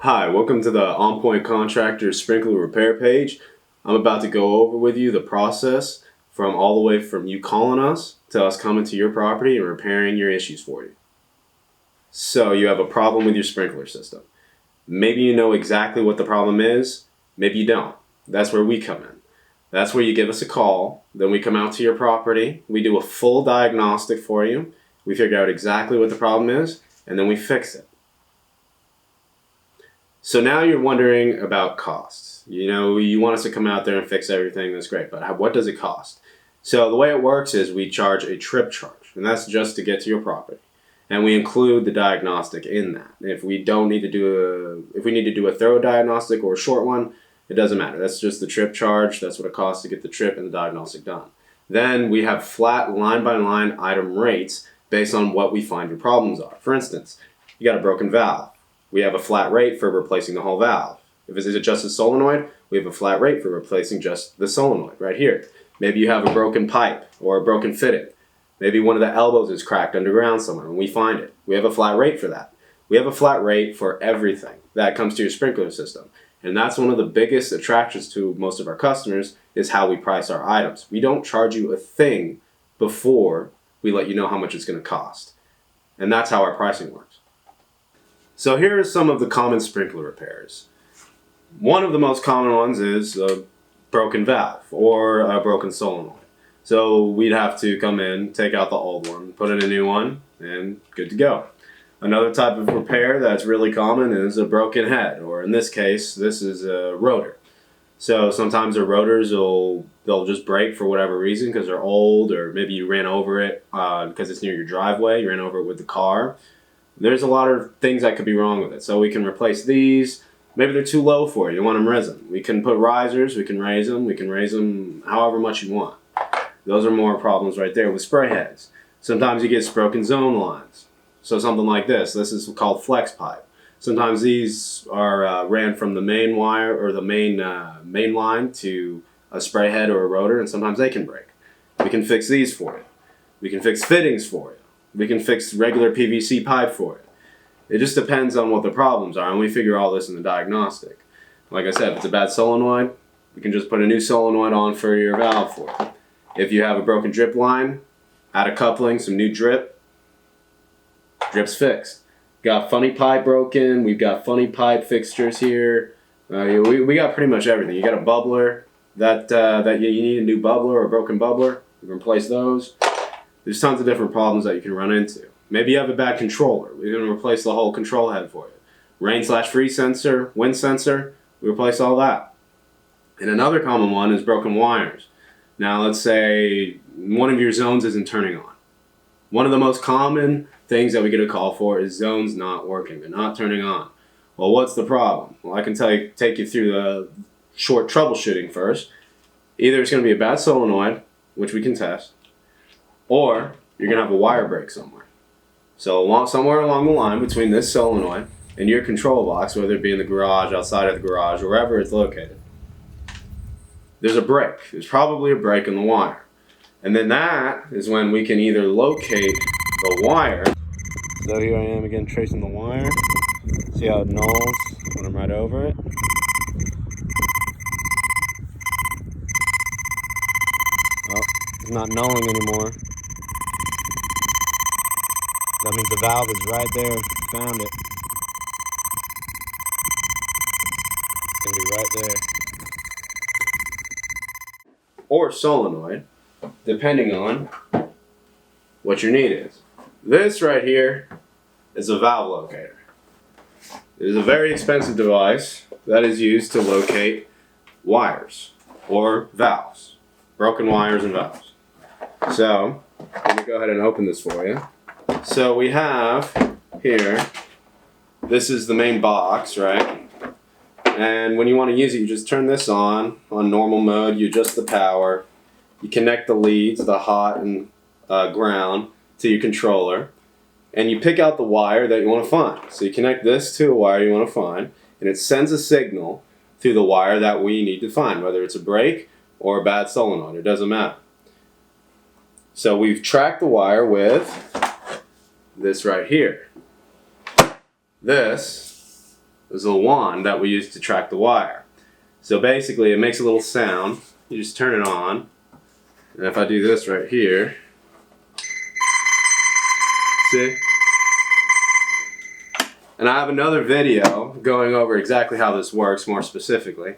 Hi, welcome to the On Point Contractors sprinkler repair page. I'm about to go over with you the process from all the way from you calling us to us coming to your property and repairing your issues for you. So you have a problem with your sprinkler system. Maybe you know exactly what the problem is, maybe you don't. That's where we come in. That's where you give us a call, then we come out to your property, we do a full diagnostic for you, we figure out exactly what the problem is, and then we fix it. So now you're wondering about costs. You know, you want us to come out there and fix everything, that's great, but what does it cost? So the way it works is we charge a trip charge, and that's just to get to your property. And we include the diagnostic in that. If we need to do a thorough diagnostic or a short one, it doesn't matter. That's just the trip charge. That's what it costs to get the trip and the diagnostic done. Then we have flat line-by-line item rates based on what we find your problems are. For instance, you got a broken valve. We have a flat rate for replacing the whole valve. If it's just a solenoid, we have a flat rate for replacing just the solenoid right here. Maybe you have a broken pipe or a broken fitting. Maybe one of the elbows is cracked underground somewhere and we find it. We have a flat rate for that. We have a flat rate for everything that comes to your sprinkler system. And that's one of the biggest attractions to most of our customers is how we price our items. We don't charge you a thing before we let you know how much it's going to cost. And that's how our pricing works. So here are some of the common sprinkler repairs. One of the most common ones is a broken valve or a broken solenoid. So we'd have to come in, take out the old one, put in a new one, and good to go. Another type of repair that's really common is a broken head, or in this case, this is a rotor. So sometimes the rotors they'll just break for whatever reason because they're old, or maybe you ran over it because it's near your driveway, you ran over it with the car. There's a lot of things that could be wrong with it. So we can replace these. Maybe they're too low for you. You want them risen. We can put risers. We can raise them however much you want. Those are more problems right there with spray heads. Sometimes you get broken zone lines. So something like this. This is called flex pipe. Sometimes these are ran from the main wire or the main line to a spray head or a rotor, and sometimes they can break. We can fix these for you. We can fix fittings for you. We can fix regular PVC pipe for it. It just depends on what the problems are, and we figure all this in the diagnostic. Like I said, if it's a bad solenoid, we can just put a new solenoid on for your valve for it. If you have a broken drip line, add a coupling, some new drip, drip's fixed. Got funny pipe broken, we've got funny pipe fixtures here. We got pretty much everything. You got a bubbler, that you need a new bubbler or a broken bubbler, we can replace those. There's tons of different problems that you can run into. Maybe you have a bad controller. We're going to replace the whole control head for you. Rain/freeze sensor, wind sensor, we replace all that. And another common one is broken wires. Now let's say one of your zones isn't turning on. One of the most common things that we get a call for is zones not working. They're not turning on. Well, what's the problem? Well, I can take you through the short troubleshooting first. Either it's going to be a bad solenoid, which we can test, or you're going to have a wire break somewhere. So somewhere along the line between this solenoid and your control box, whether it be in the garage, outside of the garage, wherever it's located, there's a break. There's probably a break in the wire. And then that is when we can either locate the wire. So here I am again tracing the wire. See how it knolls when I'm right over it? Oh, it's not knolling anymore. That means the valve is right there. Found it. It's going to be right there. Or solenoid, depending on what your need is. This right here is a valve locator. It is a very expensive device that is used to locate wires or valves, broken wires and valves. So, let me go ahead and open this for you. So we have here, this is the main box, right? And when you want to use it, you just turn this on normal mode, you adjust the power, you connect the leads, the hot and ground, to your controller, and you pick out the wire that you want to find. So you connect this to a wire you want to find, and it sends a signal through the wire that we need to find, whether it's a break or a bad solenoid, it doesn't matter. So we've tracked the wire with this right here. This is a wand that we use to track the wire. So basically it makes a little sound. You just turn it on. And if I do this right here, see? And I have another video going over exactly how this works more specifically.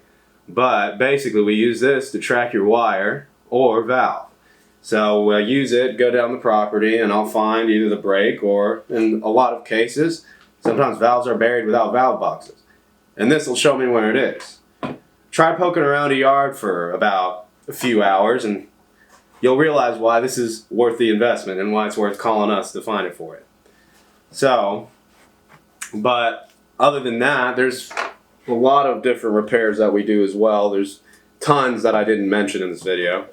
But basically we use this to track your wire or valve. So I use it, go down the property, and I'll find either the break or, in a lot of cases, sometimes valves are buried without valve boxes. And this will show me where it is. Try poking around a yard for about a few hours and you'll realize why this is worth the investment and why it's worth calling us to find it for you. So, but other than that, there's a lot of different repairs that we do as well. There's tons that I didn't mention in this video.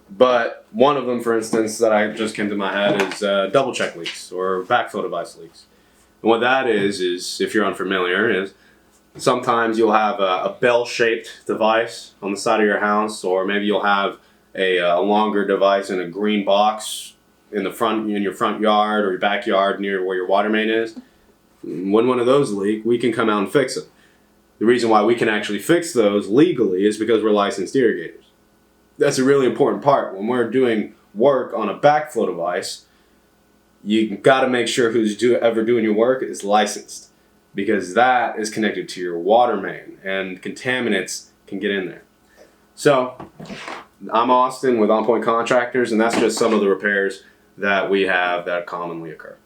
But one of them, for instance, that I just came to my head is double check leaks or backflow device leaks. And what that is if you're unfamiliar, is sometimes you'll have a bell-shaped device on the side of your house, or maybe you'll have a longer device in a green box in your front yard or your backyard near where your water main is. When one of those leak, we can come out and fix it. The reason why we can actually fix those legally is because we're licensed irrigators. That's a really important part. When we're doing work on a backflow device, you got to make sure who's ever doing your work is licensed, because that is connected to your water main and contaminants can get in there. So I'm Austin with On Point Contractors, and that's just some of the repairs that we have that commonly occur.